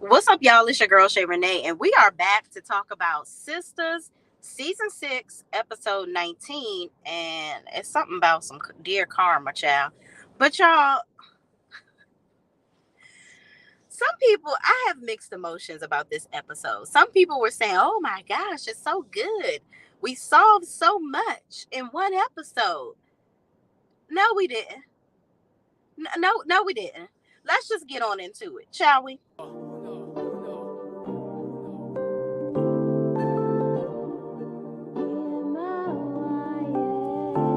What's up, y'all? It's your girl Shay Renee, and we are back to talk about Sistas, season 6, episode 19. And it's something about some dear karma, child. But y'all, some people, I have mixed emotions about this episode. Some people were saying, oh my gosh, it's so good. We solved so much in one episode. No, we didn't. No, we didn't. Let's just get on into it, shall we?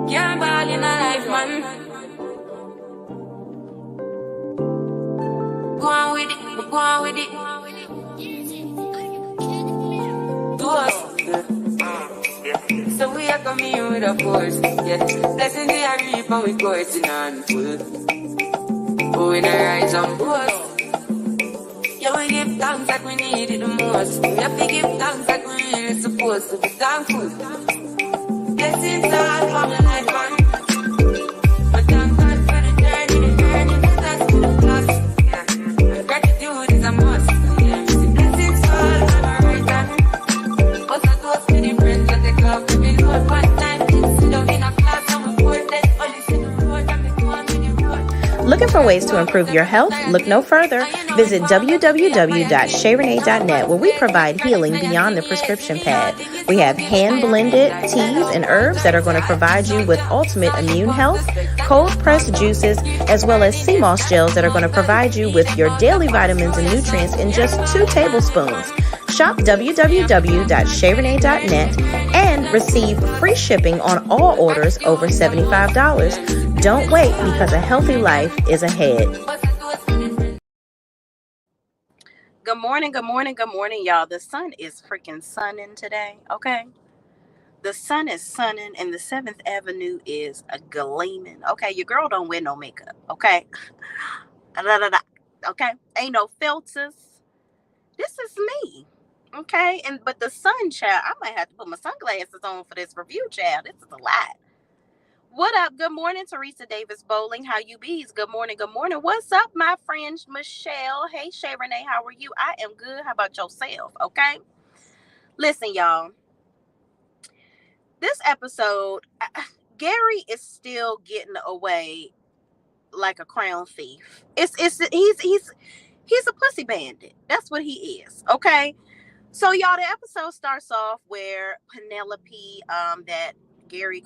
Can't ball in a life, man. Go on with it, go on with it. To us. So we are coming here with a force, yeah. Blessing the reap and we coursing on full. Oh, we not rise and boast. Yeah, we give thanks like we need it the most. We have to give thanks like we really supposed to be thankful. Blessings all for my life, man. But thank God for the journey that's to the plus. Yeah, gratitude is a must. Yeah, blessings all for my right hand. But I toast to the friends that take off every load. One time, sit down in a class and we board then only see the road and we go on with the road. Looking for ways to improve your health? Look no further. Visit www.shayrenee.net, where we provide healing beyond the prescription pad. We have hand-blended teas and herbs that are going to provide you with ultimate immune health, cold-pressed juices, as well as sea moss gels that are going to provide you with your daily vitamins and nutrients in just 2 tablespoons. Shop www.shayrenee.net and receive free shipping on all orders over $75. Don't wait, because a healthy life is ahead. Good morning, y'all. The sun is freaking sunning today, okay? The sun is sunning and the 7th Avenue is a gleaming. Okay, your girl don't wear no makeup, okay? Okay? Ain't no filters. This is me. Okay? But the sun, child, I might have to put my sunglasses on for this review, child. This is a lot. What up? Good morning, Teresa Davis Bowling. How you bees? Good morning. What's up, my friend Michelle? Hey, Shay Renee, how are you? I am good. How about yourself? Okay. Listen, y'all. This episode, Gary is still getting away like a crown thief. He's a pussy bandit. That's what he is. Okay. So, y'all, the episode starts off where Penelope, that Gary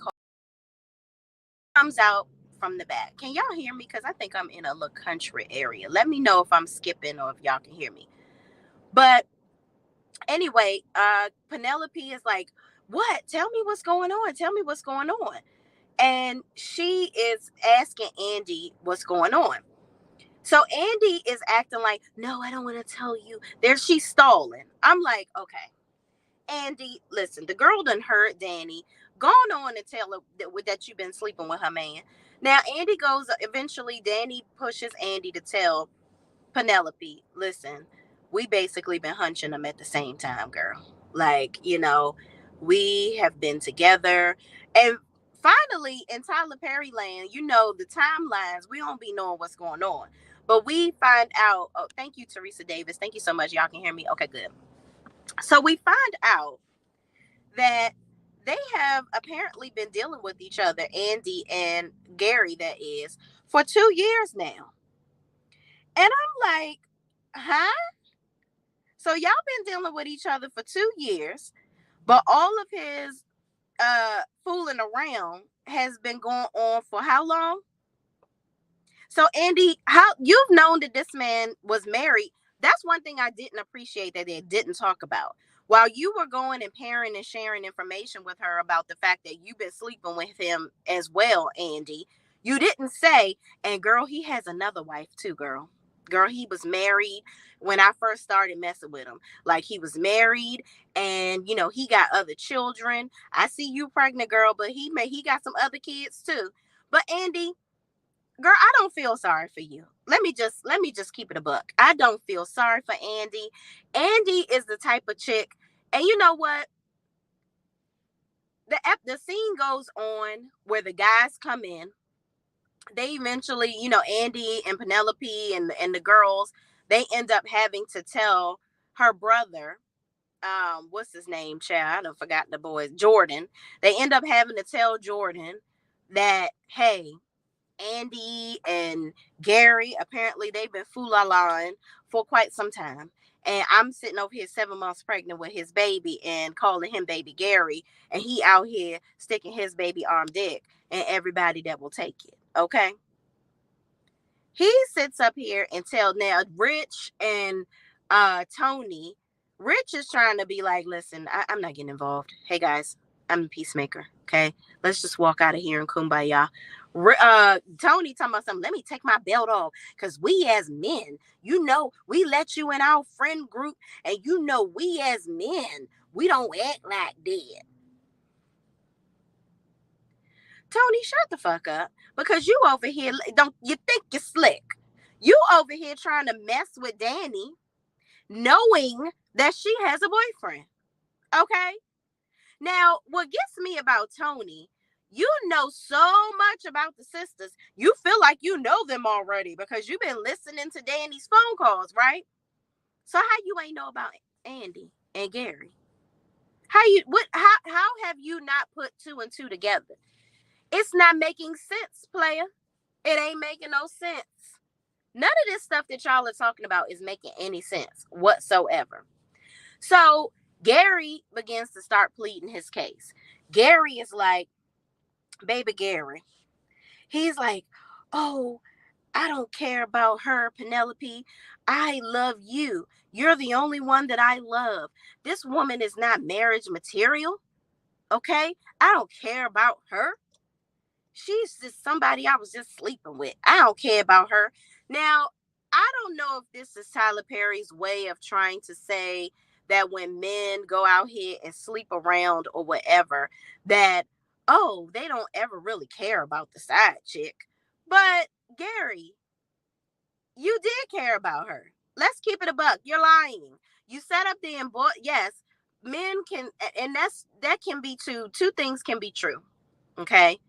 comes out from the back. Can y'all hear me? Because I think I'm in a little country area. Let me know if I'm skipping or if y'all can hear me. But anyway, Penelope is like, what? Tell me what's going on. And she is asking Andy what's going on. So Andy is acting like, no, I don't want to tell you. She's stalling. I'm like, okay. Andy, listen, the girl done heard Danny. Gone on and tell her that you've been sleeping with her man. Now, Andy goes, eventually, Danny pushes Andy to tell Penelope, listen, we basically been hunching them at the same time, girl. Like, we have been together. And finally, in Tyler Perry land, the timelines, we don't be knowing what's going on. But we find out, oh, thank you, Teresa Davis. Thank you so much. Y'all can hear me? Okay, good. So we find out that they have apparently been dealing with each other, Andy and Gary, that is, for 2 years now. And I'm like, huh? So y'all been dealing with each other for 2 years, but all of his fooling around has been going on for how long? So Andy, how you've known that this man was married? That's one thing I didn't appreciate that they didn't talk about. While you were going and pairing and sharing information with her about the fact that you've been sleeping with him as well, Andy, you didn't say, and girl, he has another wife too, girl. Girl, he was married when I first started messing with him. Like, he was married and, he got other children. I see you pregnant, girl, but he got some other kids too. But Andy, girl, I don't feel sorry for you. Let me just keep it a buck. I don't feel sorry for Andy. Andy is the type of chick, and you know what? The scene goes on where the guys come in. They eventually, Andy and Penelope and the girls, they end up having to tell her brother, what's his name, child? I don't forgot the boys, Jordan. They end up having to tell Jordan that, hey, Andy and Gary, apparently they've been fool-la-laing for quite some time. And I'm sitting over here 7 months pregnant with his baby and calling him baby Gary. And he out here sticking his baby arm dick and everybody that will take it. Okay. He sits up here and tell now Rich and Tony. Rich is trying to be like, listen, I'm not getting involved. Hey guys, I'm a peacemaker. Okay, let's just walk out of here and kumbaya. Tony talking about something. Let me take my belt off because we as men, we let you in our friend group, and we as men, we don't act like that. Tony, shut the fuck up, because you over here don't you think you're slick? You over here trying to mess with Danny, knowing that she has a boyfriend. Okay. Now, what gets me about Tony, you know so much about the sisters. You feel like you know them already because you've been listening to Danny's phone calls, right? So how you ain't know about Andy and Gary? How have you not put two and two together? It's not making sense, player. It ain't making no sense. None of this stuff that y'all are talking about is making any sense whatsoever. So Gary begins to start pleading his case. Gary is like, baby Gary. He's like, oh, I don't care about her, Penelope. I love you. You're the only one that I love. This woman is not marriage material. Okay? I don't care about her. She's just somebody I was just sleeping with. I don't care about her. Now, I don't know if this is Tyler Perry's way of trying to say that when men go out here and sleep around or whatever, that, oh, they don't ever really care about the side chick. But Gary, you did care about her. Let's keep it a buck. You're lying. You set up the yes, men can, and that can be two things can be true. Okay.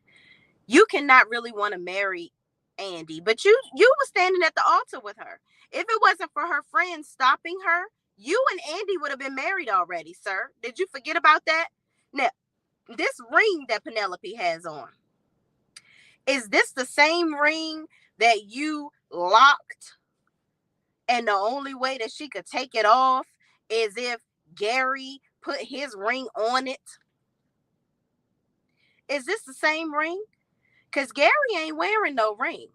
You cannot really want to marry Andy, but you were standing at the altar with her. If it wasn't for her friends stopping her, you and Andy would have been married already, sir. Did you forget about that? Now, this ring that Penelope has on, is this the same ring that you locked? And the only way that she could take it off is if Gary put his ring on it. Is this the same ring? Because Gary ain't wearing no ring.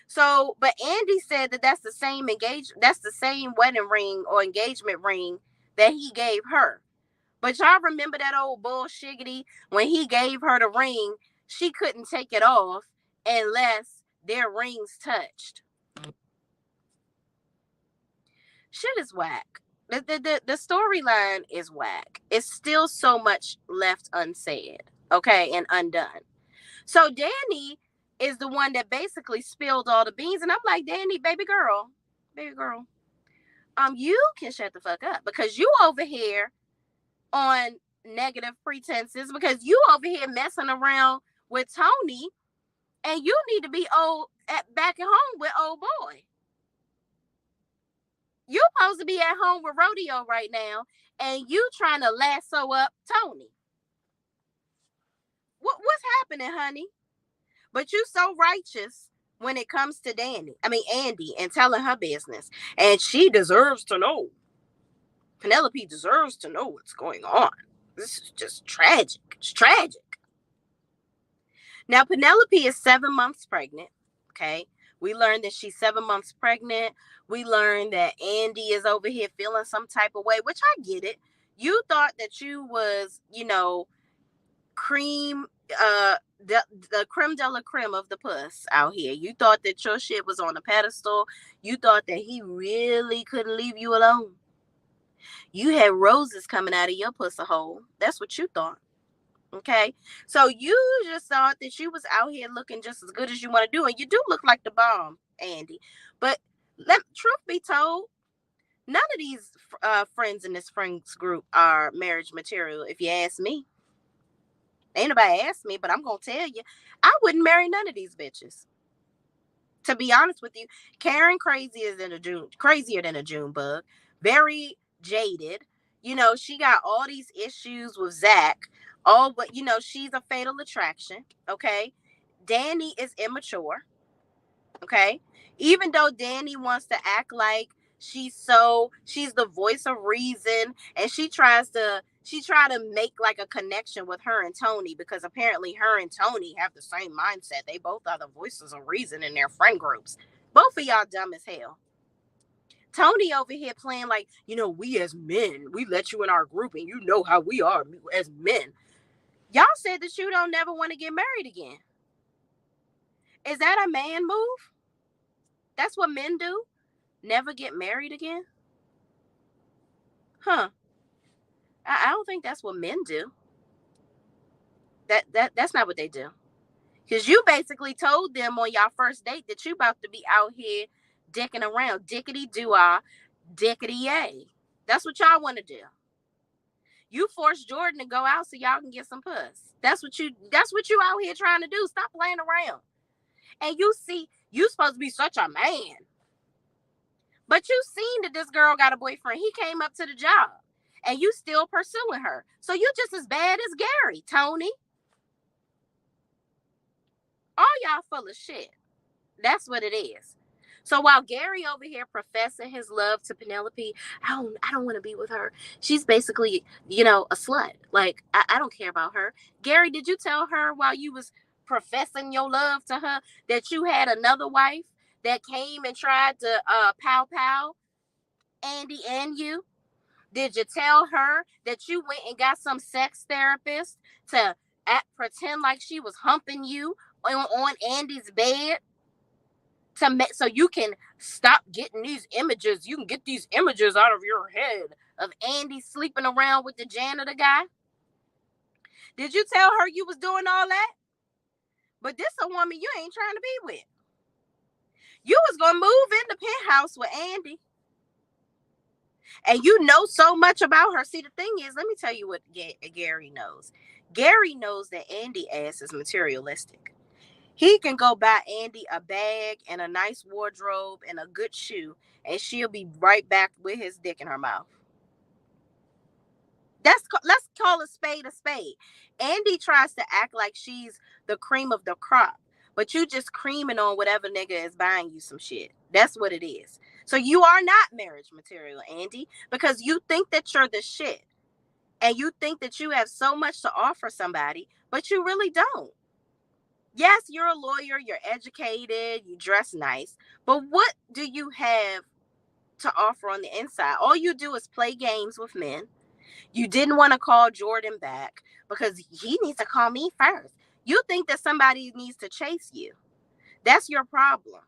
So, but Andy said that that's the same wedding ring or engagement ring that he gave her. But y'all remember that old bullshiggity when he gave her the ring, she couldn't take it off unless their rings touched. Shit is whack. The storyline is whack. It's still so much left unsaid, okay, and undone. So Danny is the one that basically spilled all the beans. And I'm like, Danny, baby girl, you can shut the fuck up because you over here on negative pretenses because you over here messing around with Tony and you need to be back at home with old boy. You're supposed to be at home with Rodeo right now and you trying to lasso up Tony. What's happening, honey? But you so righteous when it comes to Andy, and telling her business. And she deserves to know. Penelope deserves to know what's going on. This is just tragic. It's tragic. Now, Penelope is 7 months pregnant. Okay. We learned that she's 7 months pregnant. We learned that Andy is over here feeling some type of way, which I get it. You thought that you was, cream, the creme de la creme of the puss out here. You thought that your shit was on a pedestal. You thought that he really couldn't leave you alone. You had roses coming out of your pussy hole. That's what you thought. Okay. So you just thought that you was out here looking just as good as you want to do. And you do look like the bomb, Andy. But truth be told, none of these friends in this friends group are marriage material, if you ask me. Ain't nobody asked me, but I'm going to tell you, I wouldn't marry none of these bitches. To be honest with you, Karen crazier than a June bug. Very jaded. She got all these issues with Zach. All but she's a fatal attraction. Okay. Danny is immature. Okay. Even though Danny wants to act like she's the voice of reason, and she tried to make like a connection with her and Tony, because apparently her and Tony have the same mindset. They both are the voices of reason in their friend groups. Both of y'all dumb as hell. Tony over here playing like, we as men, we let you in our group and you know how we are as men. Y'all said that you don't never want to get married again. Is that a man move? That's what men do? Never get married again? Huh. I don't think that's what men do. That's not what they do. Because you basically told them on your first date that you about to be out here dicking around. Dickety-doo-ah, dickety-yay. That's what y'all want to do. You forced Jordan to go out so y'all can get some puss. That's what you out here trying to do. Stop playing around. And you supposed to be such a man. But you seen that this girl got a boyfriend. He came up to the job. And you still pursuing her. So you just as bad as Gary, Tony. All y'all full of shit. That's what it is. So while Gary over here professing his love to Penelope, I don't want to be with her. She's basically, a slut. Like, I don't care about her. Gary, did you tell her while you was professing your love to her that you had another wife that came and tried to pow Andy and you? Did you tell her that you went and got some sex therapist to pretend like she was humping you on Andy's bed? So you can stop getting these images. You can get these images out of your head of Andy sleeping around with the janitor guy. Did you tell her you was doing all that? But this a woman you ain't trying to be with. You was going to move in the penthouse with Andy. And you know so much about her. See, the thing is, let me tell you what Gary knows. Gary knows that Andy ass is materialistic. He can go buy Andy a bag and a nice wardrobe and a good shoe, and she'll be right back with his dick in her mouth. Let's call a spade a spade. Andy tries to act like she's the cream of the crop, but you just creaming on whatever nigga is buying you some shit. That's what it is. So you are not marriage material, Andy, because you think that you're the shit, and you think that you have so much to offer somebody, but you really don't. Yes, you're a lawyer, you're educated, you dress nice, but what do you have to offer on the inside? All you do is play games with men. You didn't want to call Jordan back because he needs to call me first. You think that somebody needs to chase you. That's your problem.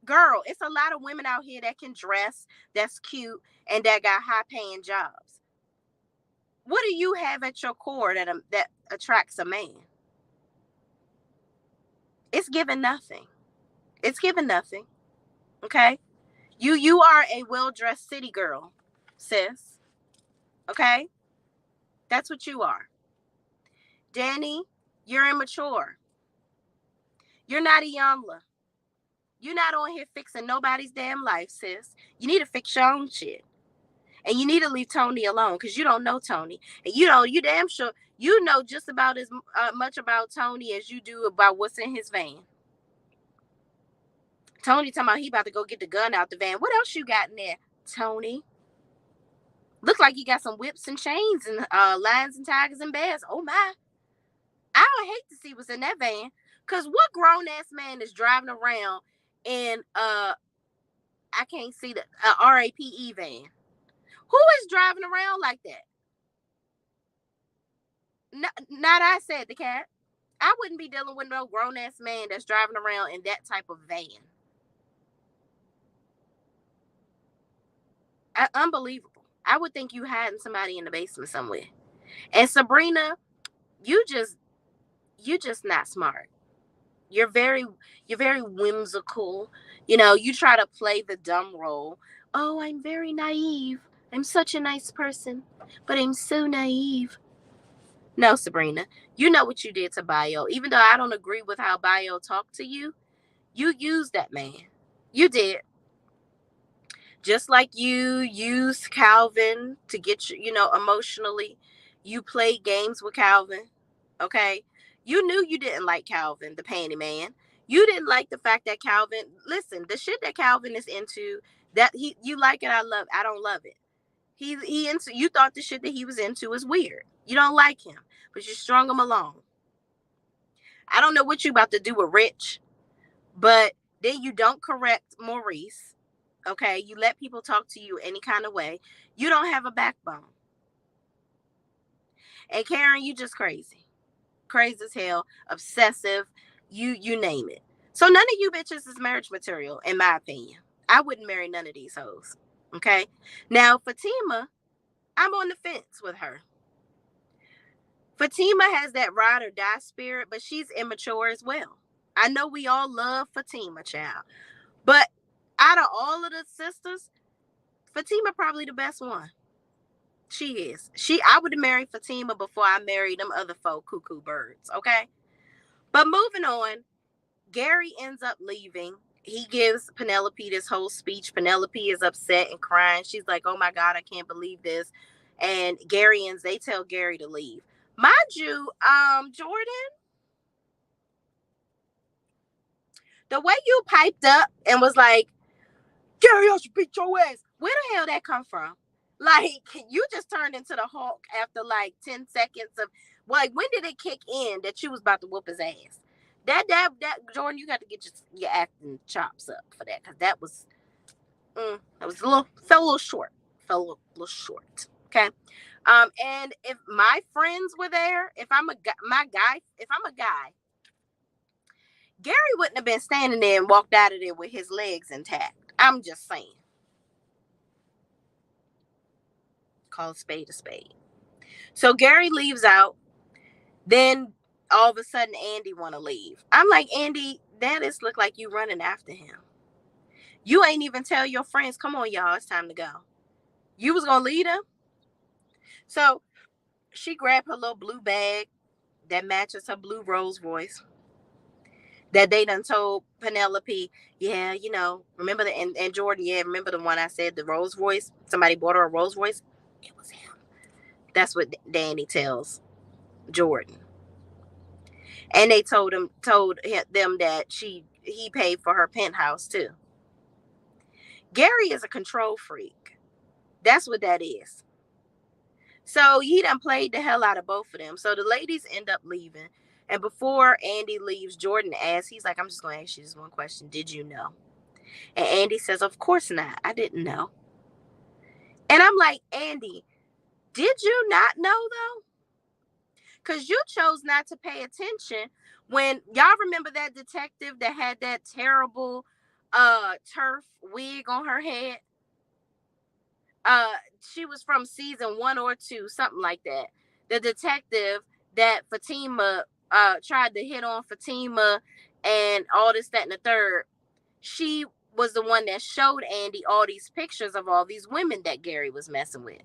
Girl, it's a lot of women out here that can dress, that's cute, and that got high-paying jobs. What do you have at your core that attracts a man? It's given nothing. It's given nothing. Okay? You are a well-dressed city girl, sis. Okay? That's what you are. Danny, you're immature. You're not a Iyanla. You're not on here fixing nobody's damn life, sis. You need to fix your own shit. And you need to leave Tony alone because you don't know Tony. And you damn sure, you know just about as much about Tony as you do about what's in his van. Tony talking about he about to go get the gun out the van. What else you got in there, Tony? Look like you got some whips and chains and lions and tigers and bears. Oh my. I would hate to see what's in that van. Because what grown-ass man is driving around in, I can't see the RAPE van? Who is driving around like that? Not I said the cat. I wouldn't be dealing with no grown-ass man that's driving around in that type of van. Unbelievable. I would think you hiding somebody in the basement somewhere. And Sabrina, you just not smart. You're very whimsical. You try to play the dumb role. Oh, I'm very naive. I'm such a nice person, but I'm so naive. No, Sabrina, You know what you did to Bio. Even though I don't agree with how Bio talked to you, you used that man. You did. Just like you used Calvin to get you, emotionally. You played games with Calvin. Okay. You knew you didn't like Calvin, the panty man. You didn't like the fact that Calvin, listen, the shit that Calvin is into, that you like it, I don't love it. He into, you thought the shit that he was into was weird. You don't like him, but you strung him along. I don't know what you about to do with Rich, but then you don't correct Maurice. Okay, you let people talk to you any kind of way. You don't have a backbone. And Karen, you just crazy as hell, obsessive, you name it. So none of you bitches is marriage material, in my opinion. I wouldn't marry none of these hoes. Okay, now Fatima, I'm on the fence with her. Fatima has that ride or die spirit, but she's immature as well. I know we all love Fatima, child, but out of all of the sisters, Fatima probably the best one. She is. I would have married Fatima before I married them other folk cuckoo birds. Okay. But moving on, Gary ends up leaving. He gives Penelope this whole speech. Penelope is upset and crying. She's like, "Oh my God, I can't believe this." And Garyans, they tell Gary to leave. Mind you, Jordan, the way you piped up and was like, "Gary, I should beat your ass." Where the hell that come from? Like, you just turned into the Hulk after like 10 seconds of, like, when did it kick in that you was about to whoop his ass? That Jordan, you got to get your acting chops up for that, because that was fell a little short. Fell a little short. Okay. And if my friends were there, if I'm a guy, Gary wouldn't have been standing there and walked out of there with his legs intact. I'm just saying. Call a spade a spade. So Gary leaves out. Then all of a sudden Andy want to leave. I'm like, Andy, that is look like you running after him. You ain't even tell your friends, come on, y'all, it's time to go. You was gonna lead him. So she grabbed her little blue bag that matches her blue Rolls Royce. That they done told Penelope, yeah, remember and Jordan, yeah, remember the one I said, the Rolls Royce? Somebody bought her a Rolls Royce. It was him. That's what Danny tells Jordan. And they told them that he paid for her penthouse too. Gary is a control freak. That's what that is. So he done played the hell out of both of them. So the ladies end up leaving. And before Andy leaves, Jordan asks, he's like, I'm just going to ask you this one question. Did you know? And Andy says, of course not. I didn't know. And I'm like, Andy, did you not know though? Because you chose not to pay attention when y'all remember that detective that had that terrible turf wig on her head. She was from season 1 or 2, something like that. The detective that Fatima tried to hit on Fatima and all this, that, and the third. She was the one that showed Andy all these pictures of all these women that Gary was messing with.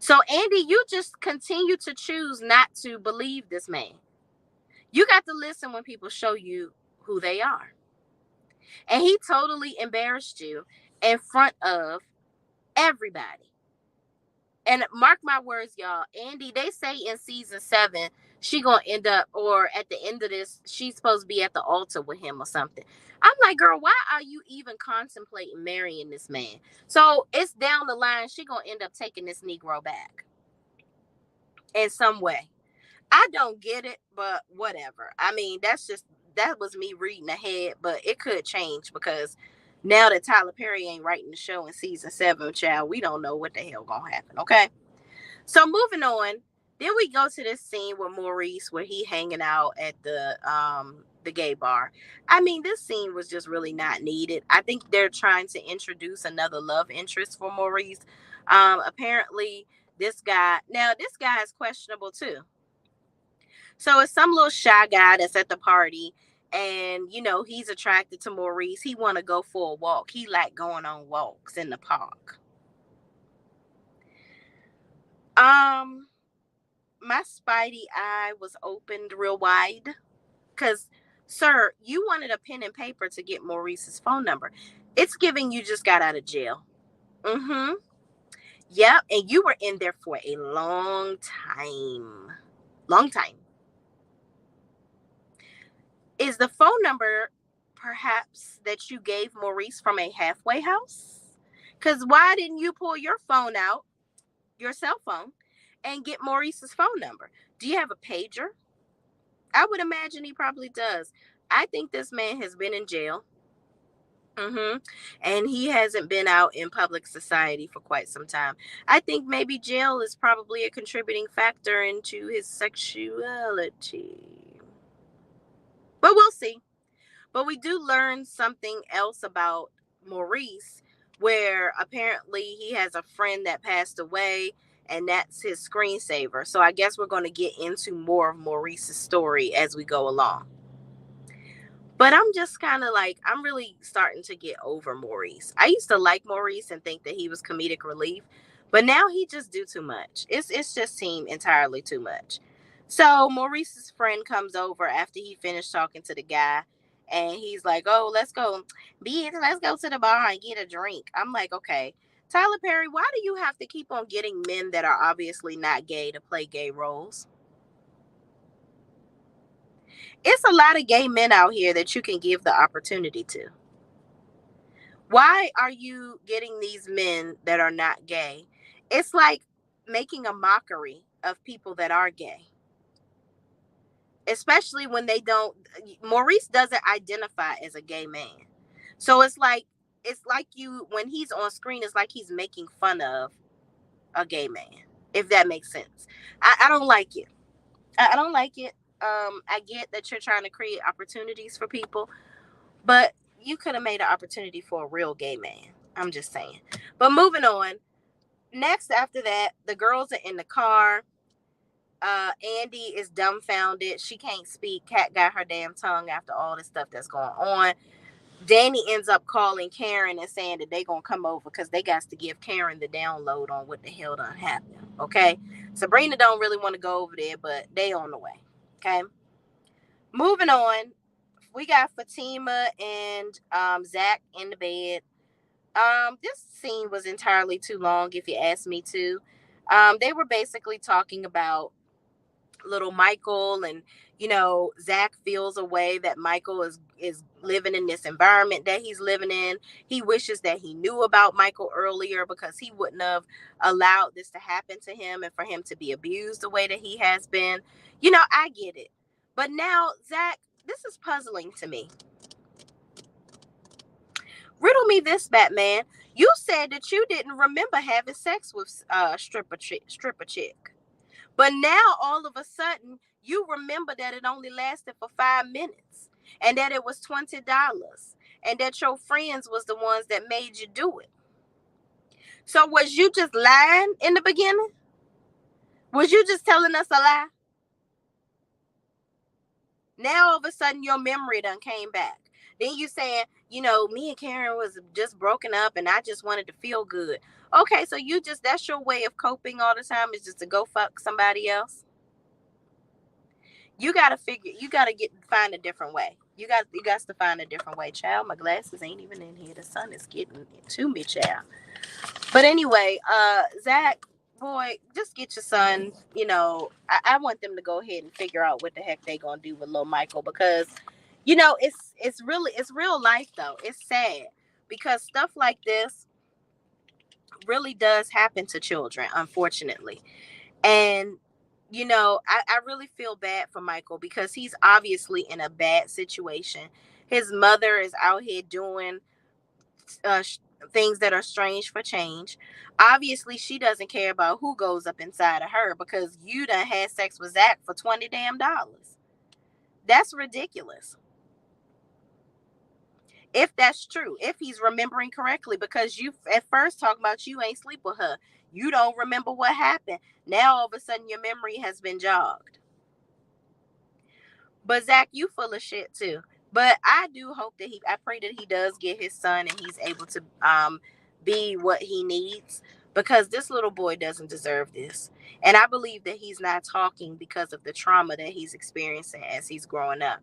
So Andy, you just continue to choose not to believe this man. You got to listen when people show you who they are. And he totally embarrassed you in front of everybody. And mark my words, y'all, Andy, they say in season 7, she gonna end up, or at the end of this, she's supposed to be at the altar with him or something. I'm like, girl, why are you even contemplating marrying this man? So it's down the line, she gonna end up taking this Negro back in some way. I don't get it, but whatever. I mean, that was me reading ahead, but it could change because now that Tyler Perry ain't writing the show in season 7, child, we don't know what the hell gonna happen. Okay. So moving on, then we go to this scene with Maurice where he hanging out at the gay bar. I mean, this scene was just really not needed. I think they're trying to introduce another love interest for Maurice. Apparently this guy is questionable too. So it's some little shy guy that's at the party, and he's attracted to Maurice. He want to go for a walk. He like going on walks in the park. my spidey eye was opened real wide. Because, sir, you wanted a pen and paper to get Maurice's phone number. It's giving you just got out of jail. Mm-hmm. Yep. And you were in there for a long time. Long time. Is the phone number perhaps that you gave Maurice from a halfway house? Because why didn't you pull your phone out, your cell phone, and get Maurice's phone number? Do you have a pager? I would imagine he probably does. I think this man has been in jail. And he hasn't been out in public society for quite some time. I think maybe jail is probably a contributing factor into his sexuality. But we'll see. But we do learn something else about Maurice, where apparently he has a friend that passed away, and that's his screensaver. So I guess we're going to get into more of Maurice's story as we go along. But I'm just kind of like, I'm really starting to get over Maurice. I used to like Maurice and think that he was comedic relief, but now he just do too much. It's just seemed entirely too much. So Maurice's friend comes over after he finished talking to the guy, and he's like, "Oh, let's go, let's go to the bar and get a drink." I'm like, "Okay, Tyler Perry, why do you have to keep on getting men that are obviously not gay to play gay roles?" It's a lot of gay men out here that you can give the opportunity to. Why are you getting these men that are not gay? It's like making a mockery of people that are gay, especially when they don't. Maurice doesn't identify as a gay man, so it's like you when he's on screen, it's like he's making fun of a gay man. If that makes sense, I don't like it. I don't like it. I get that you're trying to create opportunities for people, but you could have made an opportunity for a real gay man. I'm just saying. But moving on. Next, after that, the girls are in the car. Andy is dumbfounded. She can't speak. Kat got her damn tongue after all this stuff that's going on. Danny ends up calling Karen and saying that they gonna come over because they got to give Karen the download on what the hell done happened. Okay. Sabrina don't really want to go over there, but they on the way. Okay. Moving on. We got Fatima and Zach in the bed. This scene was entirely too long, if you ask me to. They were basically talking about little Michael, and Zach feels a way that Michael is living in this environment that he's living in. He wishes that he knew about Michael earlier because he wouldn't have allowed this to happen to him and for him to be abused the way that he has been. I get it. But now, Zach, this is puzzling to me. Riddle me this, Batman. You said that you didn't remember having sex with stripper chick. But now all of a sudden you remember that it only lasted for 5 minutes and that it was $20 and that your friends was the ones that made you do it. So was you just lying in the beginning? Was you just telling us a lie? Now all of a sudden your memory done came back. Then you saying, me and Karen was just broken up and I just wanted to feel good. Okay, so that's your way of coping all the time, is just to go fuck somebody else. You gotta find a different way. You got to find a different way, child. My glasses ain't even in here. The sun is getting to me, child. But anyway, Zach, boy, just get your son. I want them to go ahead and figure out what the heck they gonna do with little Michael, because it's real life though. It's sad because stuff like this really does happen to children, unfortunately. And I really feel bad for Michael because he's obviously in a bad situation. His mother is out here doing things that are strange for change. Obviously, she doesn't care about who goes up inside of her because you done had sex with Zach for $20 damn. That's ridiculous. If that's true, if he's remembering correctly, because you at first talking about you ain't sleep with her. You don't remember what happened. Now all of a sudden your memory has been jogged. But Zach, you full of shit too. But I do hope that I pray that he does get his son and he's able to be what he needs. because this little boy doesn't deserve this. And I believe that he's not talking because of the trauma that he's experiencing as he's growing up.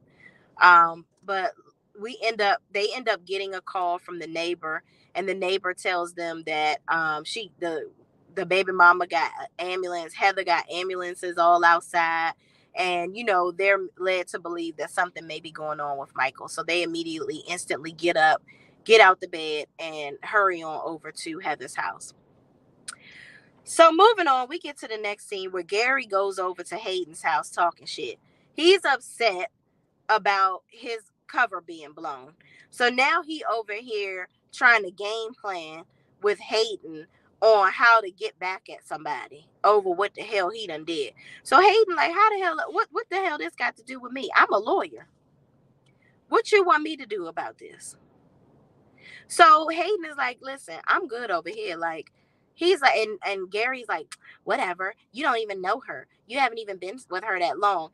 But they end up getting a call from the neighbor, and the neighbor tells them that the baby mama got an ambulance. Heather got ambulances all outside, and they're led to believe that something may be going on with Michael. So they instantly get up, get out the bed, and hurry on over to Heather's house. So moving on, we get to the next scene where Gary goes over to Hayden's house talking shit. He's upset about his cover being blown. So now he over here trying to game plan with Hayden on how to get back at somebody over what the hell he done did. So Hayden like, how the hell, what the hell this got to do with me? I'm a lawyer. What you want me to do about this? So Hayden is like, listen, I'm good over here. Like, he's like, and Gary's like, whatever. You don't even know her. You haven't even been with her that long.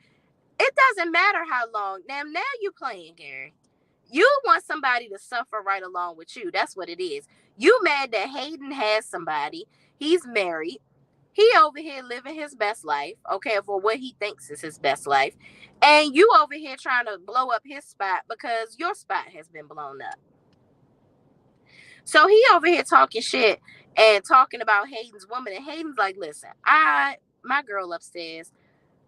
It doesn't matter how long. Now you playing, Gary. You want somebody to suffer right along with you. That's what it is. You mad that Hayden has somebody. He's married. He over here living his best life, okay, for what he thinks is his best life. And you over here trying to blow up his spot because your spot has been blown up. So he over here talking shit and talking about Hayden's woman. And Hayden's like, listen, my girl upstairs,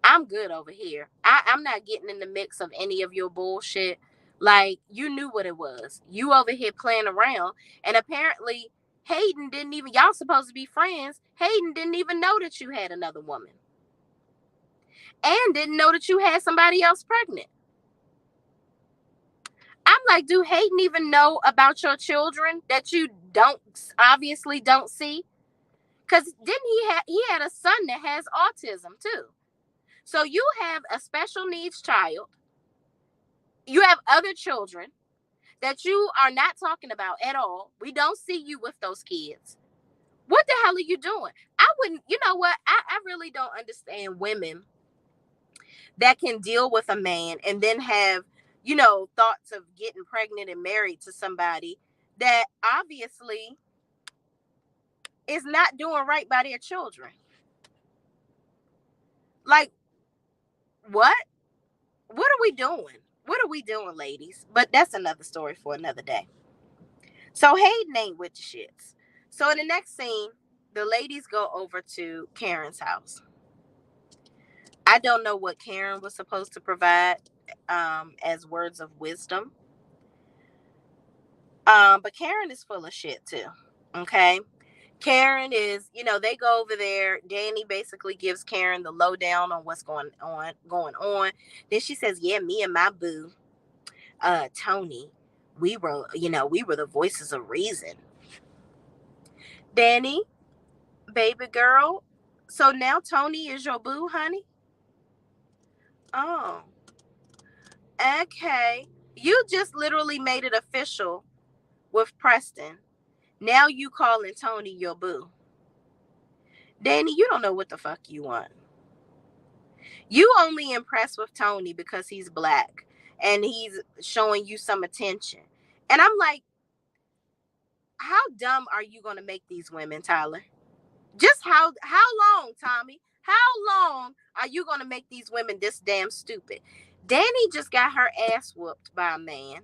I'm good over here. I'm not getting in the mix of any of your bullshit. Like, you knew what it was. You over here playing around. And apparently, Hayden didn't even, y'all supposed to be friends. Hayden didn't even know that you had another woman. And didn't know that you had somebody else pregnant. I'm like, do Hayden even know about your children that you obviously don't see? Because didn't he had a son that has autism too. So you have a special needs child. You have other children that you are not talking about at all. We don't see you with those kids. What the hell are you doing? I wouldn't, you know what? I really don't understand women that can deal with a man and then have, thoughts of getting pregnant and married to somebody that obviously is not doing right by their children. Like, what? What are we doing? What are we doing, ladies? But that's another story for another day. So Hayden ain't with the shits. So in the next scene, the ladies go over to Karen's house. I don't know what Karen was supposed to provide as words of wisdom. But Karen is full of shit too. Okay. Karen is, they go over there. Danny basically gives Karen the lowdown on what's going on. Then she says, yeah, me and my boo, Tony, we were the voices of reason. Danny, baby girl, so now Tony is your boo, honey? Oh, okay. You just literally made it official with Preston. Now you calling Tony your boo. Danny, you don't know what the fuck you want. You only impressed with Tony because he's black and he's showing you some attention. And I'm like, how dumb are you going to make these women, Tyler? Just how long, Tommy? How long are you going to make these women this damn stupid? Danny just got her ass whooped by a man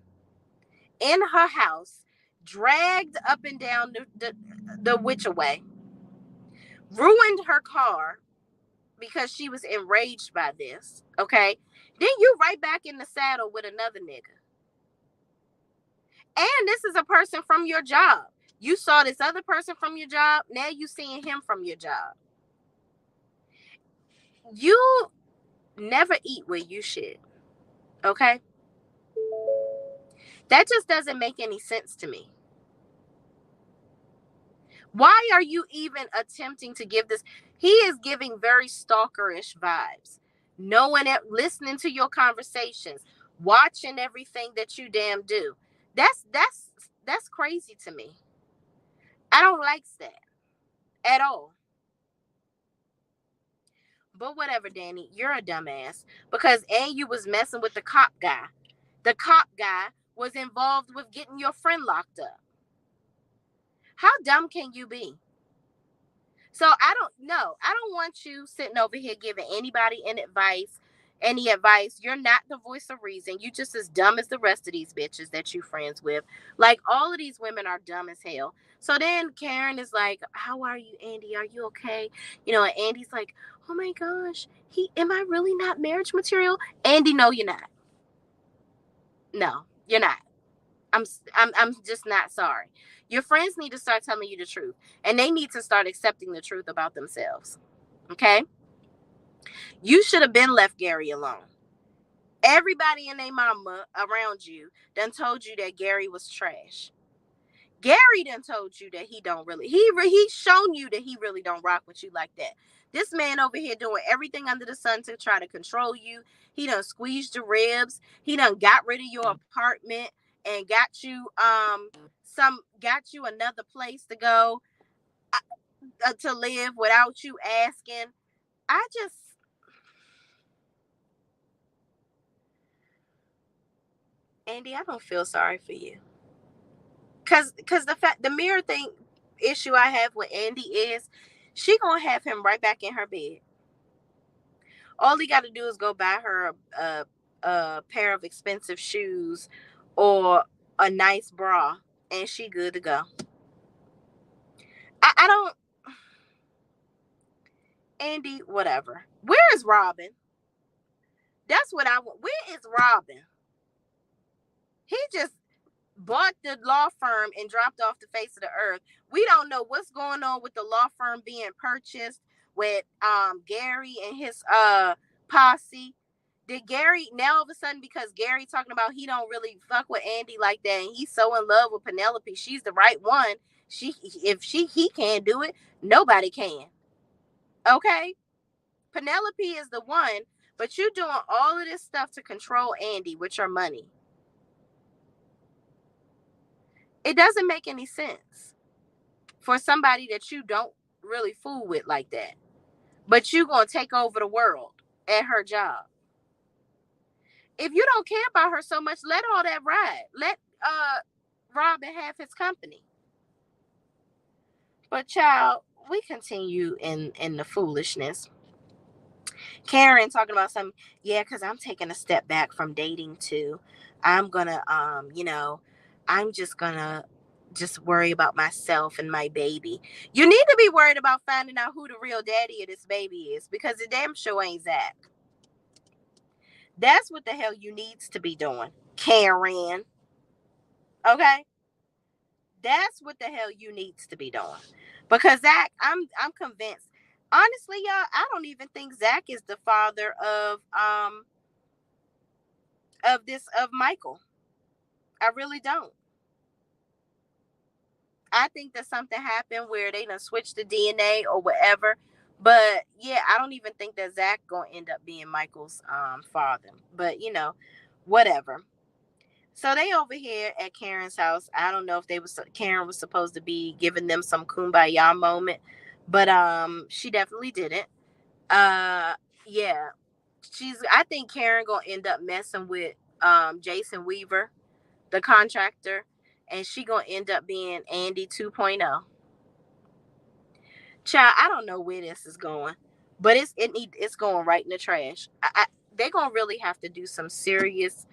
in her house, dragged up and down the Witchaway, ruined her car because she was enraged by this, okay? Then you right back in the saddle with another nigga. And this is a person from your job. You saw this other person from your job. Now you seeing him from your job. You never eat where you shit, okay? That just doesn't make any sense to me. Why are you even attempting to give this? He is giving very stalkerish vibes. Knowing it, listening to your conversations, watching everything that you damn do. That's crazy to me. I don't like that at all. But whatever, Danny, you're a dumbass because you was messing with the cop guy. The cop guy was involved with getting your friend locked up. How dumb can you be? So I don't know. I don't want you sitting over here giving anybody any advice. You're not the voice of reason. You just as dumb as the rest of these bitches that you friends with. Like all of these women are dumb as hell. So then Karen is like, "How are you, Andy? Are you okay?" And Andy's like, "Oh my gosh, am I really not marriage material?" Andy, no, you're not. No, you're not. I'm just not sorry. Your friends need to start telling you the truth, and they need to start accepting the truth about themselves. Okay? You should have been left Gary alone. Everybody and their mama around you done told you that Gary was trash. Gary done told you that he don't really he's shown you that he really don't rock with you like that. This man over here doing everything under the sun to try to control you. He done squeezed your ribs. He done got rid of your apartment and got you another place to go to live without you asking. I just Andy, I don't feel sorry for you. Cause the mirror thing issue I have with Andy is she gonna have him right back in her bed. All he got to do is go buy her a pair of expensive shoes or a nice bra, and she good to go. I don't, Andy, whatever. Where is Robin? That's what I want. Where is Robin? He just bought the law firm and dropped off the face of the earth. We don't know what's going on with the law firm being purchased with Gary and his posse. Did Gary now all of a sudden, because Gary talking about he don't really fuck with Andy like that and he's so in love with Penelope, she's the right one. He can't do it, nobody can. Okay? Penelope is the one, but you doing all of this stuff to control Andy with your money. It doesn't make any sense for somebody that you don't really fool with like that. But you gonna take over the world at her job. If you don't care about her so much, let all that ride. Let Robin have his company. But child, we continue in the foolishness. Karen talking about some, yeah, because I'm taking a step back from dating too. I'm gonna I'm just worry about myself and my baby. You need to be worried about finding out who the real daddy of this baby is, because it damn sure ain't Zach. That's what the hell you needs to be doing, Karen. Okay? That's what the hell you needs to be doing. Because Zach, I'm convinced. Honestly, y'all, I don't even think Zach is the father of Michael. I really don't. I think that something happened where they done switched the DNA or whatever. But yeah, I don't even think that Zach gonna end up being Michael's father. But whatever. So they over here at Karen's house. I don't know if Karen was supposed to be giving them some kumbaya moment, but she definitely didn't. Yeah. I think Karen gonna end up messing with Jason Weaver, the contractor, and she gonna end up being Andy 2.0. Child, I don't know where this is going, but it's going right in the trash. They're gonna really have to do some serious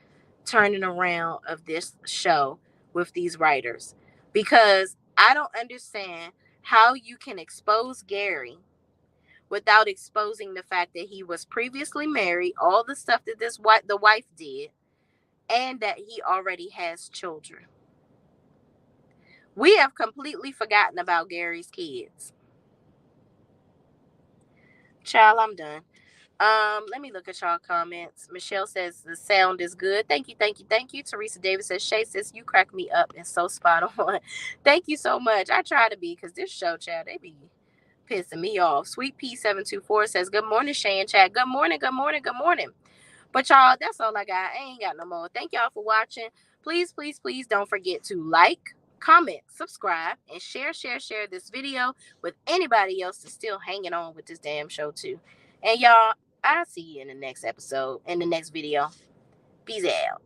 turning around of this show with these writers, because I don't understand how you can expose Gary without exposing the fact that he was previously married, all the stuff that the wife did, and that he already has children. We have completely forgotten about Gary's kids. Child, I'm done. Let me look at y'all comments. Michelle says the sound is good. Thank you, thank you, thank you. Teresa Davis says, Shay says, you crack me up and so spot on. Thank you so much. I try to be, because this show, child, they be pissing me off. Sweet P724 says, good morning, Shay and Chat. Good morning, good morning, good morning. But y'all, that's all I got. I ain't got no more. Thank y'all for watching. Please, please, please don't forget to like, comment, subscribe, and share this video with anybody else that's still hanging on with this damn show too. And y'all, I'll see you in the next episode, in the next video. Peace out.